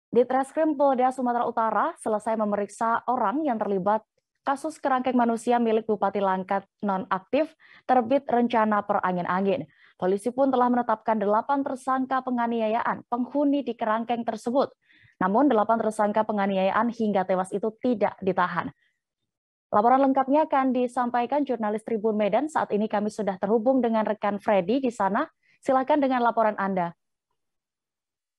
Ditreskrim Polda Sumatera Utara selesai memeriksa orang yang terlibat kasus kerangkeng manusia milik Bupati Langkat nonaktif terbit rencana perangin-angin. Polisi pun telah menetapkan 8 tersangka penganiayaan penghuni di kerangkeng tersebut. Namun 8 tersangka penganiayaan hingga tewas itu tidak ditahan. Laporan lengkapnya akan disampaikan jurnalis Tribun Medan. Saat ini kami sudah terhubung dengan rekan Freddy di sana. Silakan dengan laporan Anda.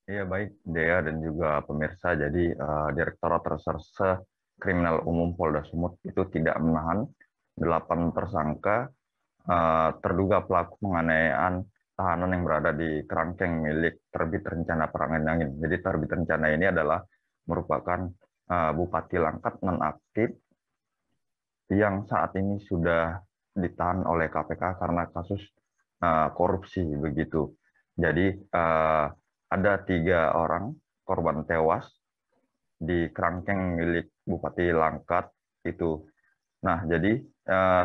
Iya baik, Dea dan juga pemirsa. Jadi Direktorat Reserse Kriminal Umum Polda Sumut itu tidak menahan 8 tersangka terduga pelaku penganiayaan tahanan yang berada di kerangkeng milik Terbit Rencana Perangin-Angin. Jadi Terbit Rencana ini adalah merupakan Bupati Langkat nonaktif yang saat ini sudah ditahan oleh KPK karena kasus korupsi begitu. Jadi ada 3 orang korban tewas di kerangkeng milik Bupati Langkat itu. Nah, jadi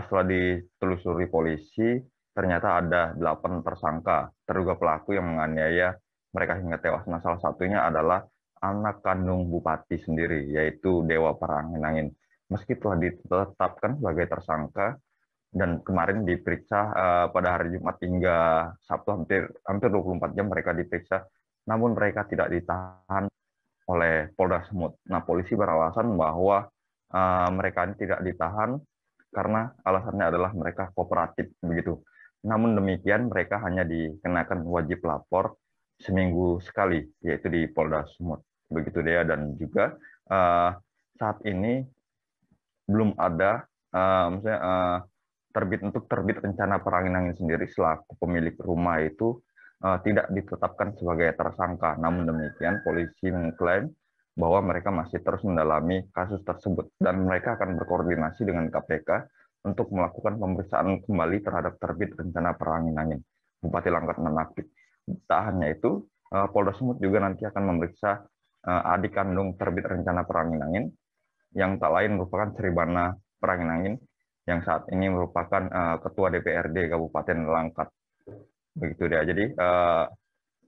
setelah ditelusuri polisi, ternyata ada 8 tersangka terduga pelaku yang menganiaya mereka hingga tewas. Nah, salah satunya adalah anak kandung Bupati sendiri, yaitu Dewa Perangin-Angin. Meski telah ditetapkan sebagai tersangka, dan kemarin diperiksa pada hari Jumat hingga Sabtu hampir 24 jam mereka diperiksa, namun mereka tidak ditahan oleh Polda Sumut. Nah, polisi beralasan bahwa mereka ini tidak ditahan karena alasannya adalah mereka kooperatif begitu. Namun demikian mereka hanya dikenakan wajib lapor seminggu sekali, yaitu di Polda Sumut. Begitu dia. Dan juga saat ini belum ada maksudnya terbit rencana perangin-angin sendiri selaku pemilik rumah itu tidak ditetapkan sebagai tersangka. Namun demikian polisi mengklaim bahwa mereka masih terus mendalami kasus tersebut dan mereka akan berkoordinasi dengan KPK untuk melakukan pemeriksaan kembali terhadap Terbit Rencana Perangin-Angin Bupati Langkat nonaktif. Tak hanya itu, Polda Sumut juga nanti akan memeriksa adik kandung Terbit Rencana Perangin-Angin yang tak lain merupakan Sribana Perangin-Angin yang saat ini merupakan Ketua DPRD Kabupaten Langkat. Begitu dia. Jadi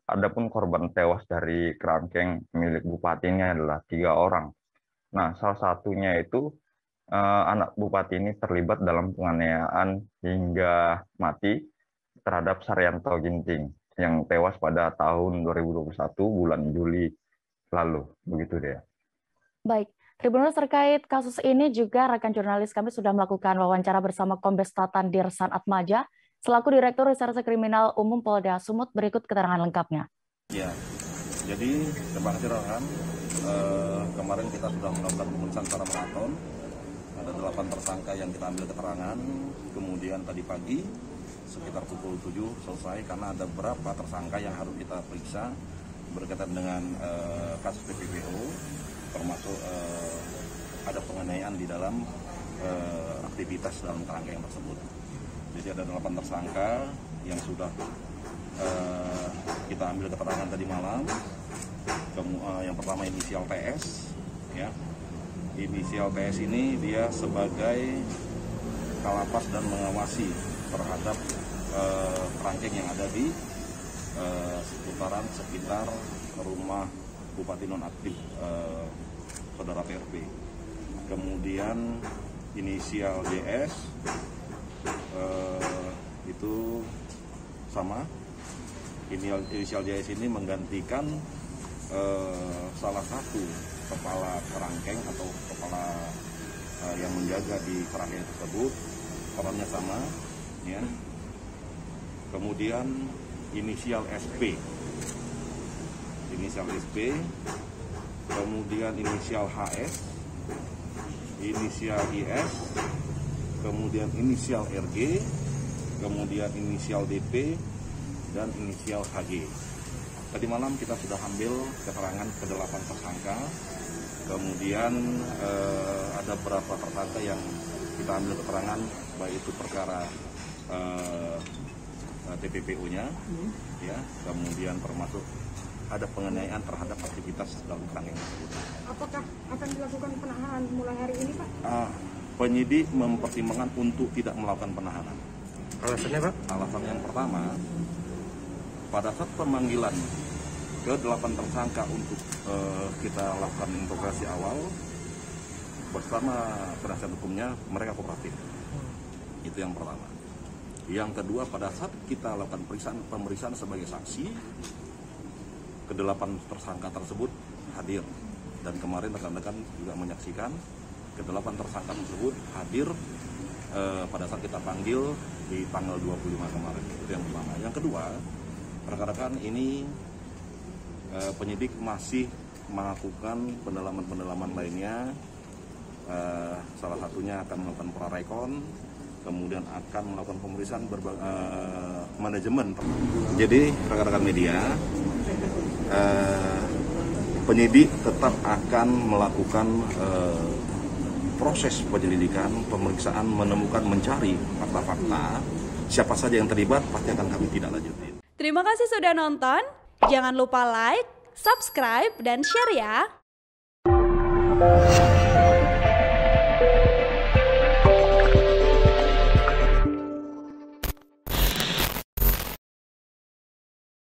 adapun korban tewas dari kerangkeng milik Bupati ini adalah 3 orang. Nah, salah satunya itu anak Bupati ini terlibat dalam penganiayaan hingga mati terhadap Saryanto Ginting yang tewas pada tahun 2021 bulan Juli lalu. Begitu dia. Baik, Tribuners, terkait kasus ini juga rekan jurnalis kami sudah melakukan wawancara bersama Kombes Tatan Dirsan Atmaja selaku Direktur Reserse Kriminal Umum Polda Sumut. Berikut keterangan lengkapnya. Ya, jadi terima kasih rekan. Kemarin kita sudah melakukan pemeriksaan secara maraton. Ada 8 tersangka yang kita ambil keterangan. Kemudian tadi pagi sekitar pukul 7 selesai karena ada beberapa tersangka yang harus kita periksa berkaitan dengan kasus TPPO, termasuk ada penganiayaan di dalam aktivitas dalam kerangkeng tersebut. Jadi ada 8 tersangka yang sudah kita ambil keterangan tadi malam. Yang pertama inisial PS, ya. Inisial PS ini dia sebagai kalapas dan mengawasi terhadap kerangkeng yang ada di seputaran sekitar rumah Bupati nonaktif Saudara PRP. Kemudian inisial JS itu sama. Inisial JS ini menggantikan salah satu kepala kerangkeng atau kepala yang menjaga di kerangkeng tersebut, perannya sama, ya. Kemudian inisial SP, kemudian inisial HS, inisial IS, kemudian inisial RG, kemudian inisial DP, dan inisial HG. Tadi malam kita sudah ambil keterangan ke-8 tersangka, kemudian ada beberapa tersangka yang kita ambil keterangan, baik itu perkara TPPU-nya, ya, kemudian termasuk ada penganiayaan terhadap aktivitas dalam kerangkeng tersebut. Apakah akan dilakukan penahanan mulai hari ini, Pak? Penyidik mempertimbangkan untuk tidak melakukan penahanan. Alasannya, Pak? Alasan yang pertama, pada saat pemanggilan ke 8 tersangka untuk kita lakukan interogasi awal bersama penasihat hukumnya, mereka kooperatif. Itu yang pertama. Yang kedua, pada saat kita lakukan pemeriksaan sebagai saksi, ke-8 tersangka tersebut hadir. Dan kemarin rekan-rekan juga menyaksikan ke-8 tersangka tersebut hadir pada saat kita panggil di tanggal 25 kemarin. Itu yang pertama. Yang kedua, rekan-rekan, ini penyidik masih melakukan pendalaman lainnya. Salah satunya akan melakukan prarekon, kemudian akan melakukan pemeriksaan manajemen. Jadi rekan-rekan media, penyidik tetap akan melakukan proses penyelidikan, pemeriksaan, menemukan, mencari fakta-fakta. Siapa saja yang terlibat pasti akan kami tindak lanjuti. Terima kasih sudah nonton. Jangan lupa like, subscribe, dan share ya.